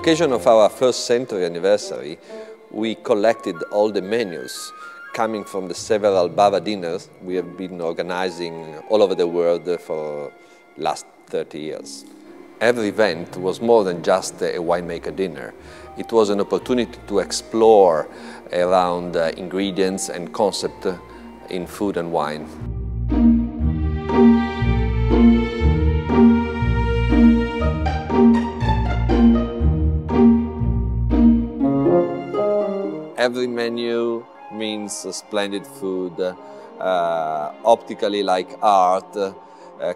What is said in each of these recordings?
occasion of our first century anniversary, we collected all the menus coming from the several Bava dinners we have been organizing all over the world for the last 30 years. Every event was more than just a winemaker dinner. It was an opportunity to explore around ingredients and concept in food and wine. Every menu means splendid food, optically like art,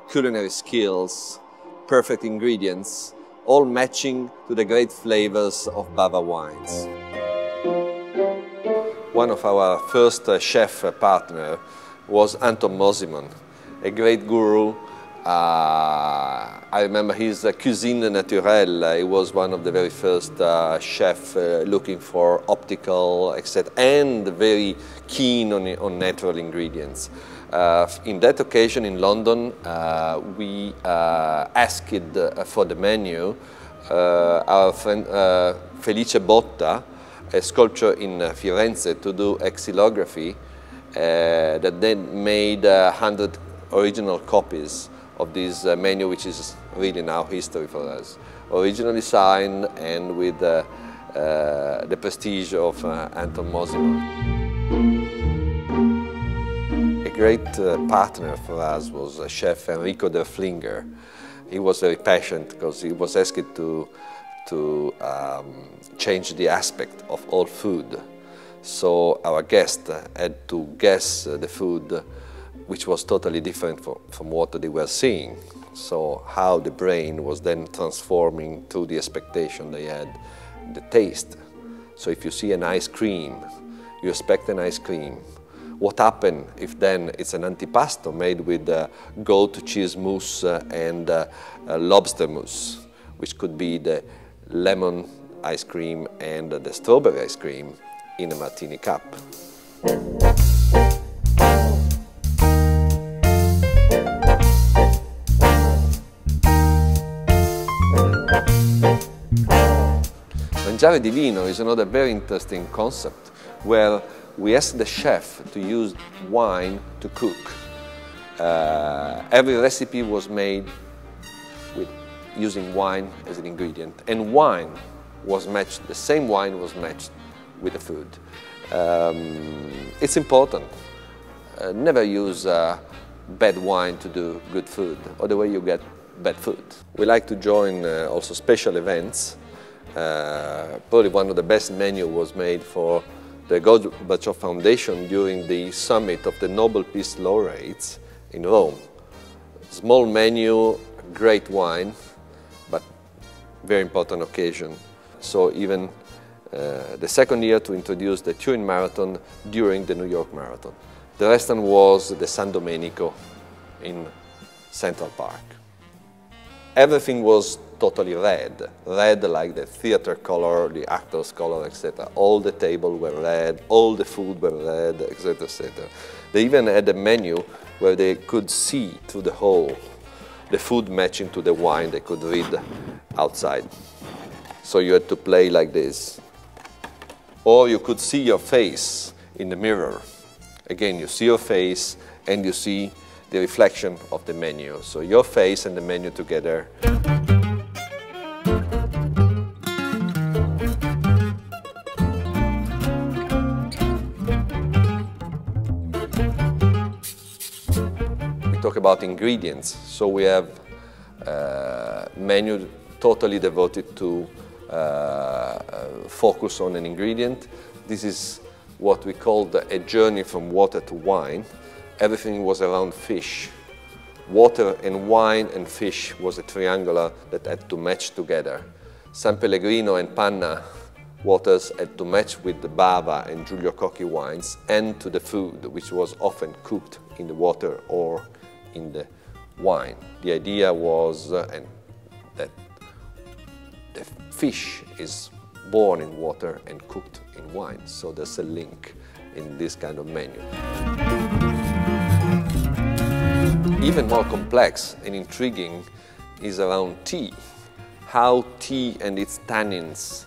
culinary skills, perfect ingredients, all matching to the great flavors of Bava wines. One of our first chef partner was Anton Mosimon, a great guru. I remember his cuisine naturelle. He was one of the very first chefs looking for optical, etc., and very keen on natural ingredients. In that occasion in London, we asked for the menu our friend Felice Botta, a sculptor in Firenze, to do xylography that then made 100 original copies of this menu, which is really now history for us. Originally signed and with the prestige of Anton Mosimon. A great partner for us was Chef Enrico Derflinger. He was very passionate because he was asked to change the aspect of all food. So our guest had to guess the food which was totally different from what they were seeing. So how the brain was then transforming through the expectation they had, the taste. So if you see an ice cream, you expect an ice cream. What happens if then it's an antipasto made with goat cheese mousse and lobster mousse, which could be the lemon ice cream and the strawberry ice cream in a martini cup. Mangiare di vino is another very interesting concept where we ask the chef to use wine to cook. Every recipe was made with using wine as an ingredient, and wine was matched, the same wine was matched with the food. It's important. Never use bad wine to do good food, otherwise you get bad food. We like to join also special events. Probably one of the best menus was made for the Gorbachev Foundation during the summit of the Nobel Peace Laureates in Rome. Small menu, great wine, but very important occasion. So even the second year to introduce the Turin Marathon during the New York Marathon. The restaurant was the San Domenico in Central Park. Everything was totally red like the theater color, the actor's color, etc. All the tables were red, all the food were red, etc., etc. They even had a menu where they could see through the hole, the food matching to the wine they could read outside. So you had to play like this. Or you could see your face in the mirror. Again, you see your face and you see the reflection of the menu. So your face and the menu together. We talk about ingredients. So we have a menu totally devoted to focus on an ingredient. This is what we called a journey from water to wine. Everything was around fish. Water and wine and fish was a triangular that had to match together. San Pellegrino and Panna waters had to match with the Bava and Giulio Cocchi wines and to the food, which was often cooked in the water or in the wine. The idea was that the fish is born in water and cooked in wine, so there's a link in this kind of menu. Even more complex and intriguing is around tea. how tea and its tannins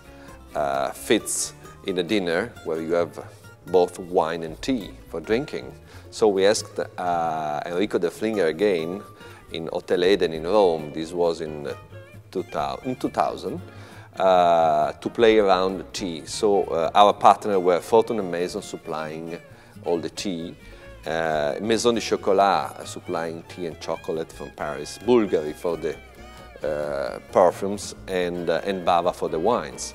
fits in a dinner where you have both wine and tea for drinking. So we asked Enrico de Flinger again in Hotel Eden in Rome, this was in 2000, to play around tea. So our partner were Fortune & Mason supplying all the tea, Maison de Chocolat supplying tea and chocolate from Paris, Bulgari for the perfumes, and Bava for the wines.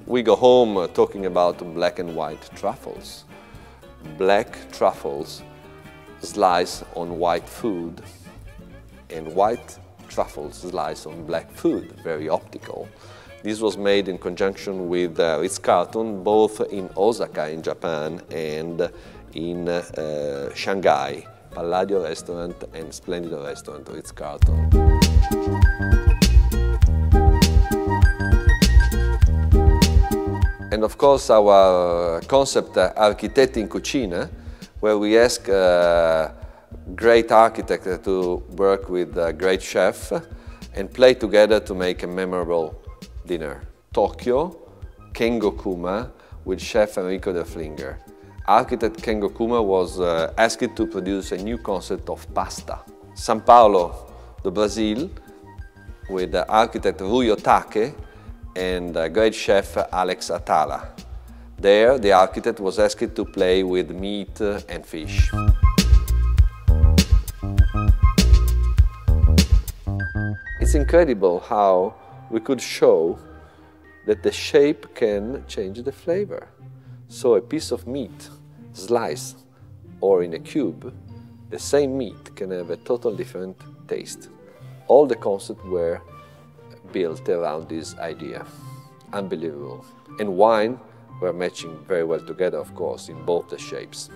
We go home talking about black and white truffles. Black truffles sliced on white food, and white truffles sliced on black food, very optical. This was made in conjunction with Ritz-Carlton, both in Osaka in Japan and in Shanghai, Palladio Restaurant and Splendido Restaurant, Ritz-Carlton. And of course our concept Architetti in Cucina, where we ask great architect to work with a great chef and play together to make a memorable dinner. Tokyo, Kengo Kuma with chef Enrico de Flinger. Architect Kengo Kuma was asked to produce a new concept of pasta. São Paulo, do Brazil, with architect Rui Otake and great chef Alex Atala. There, the architect was asked to play with meat and fish. It's incredible how we could show that the shape can change the flavor. So a piece of meat sliced or in a cube, the same meat can have a totally different taste. All the concepts were built around this idea. Unbelievable. And wine were matching very well together, of course, in both the shapes.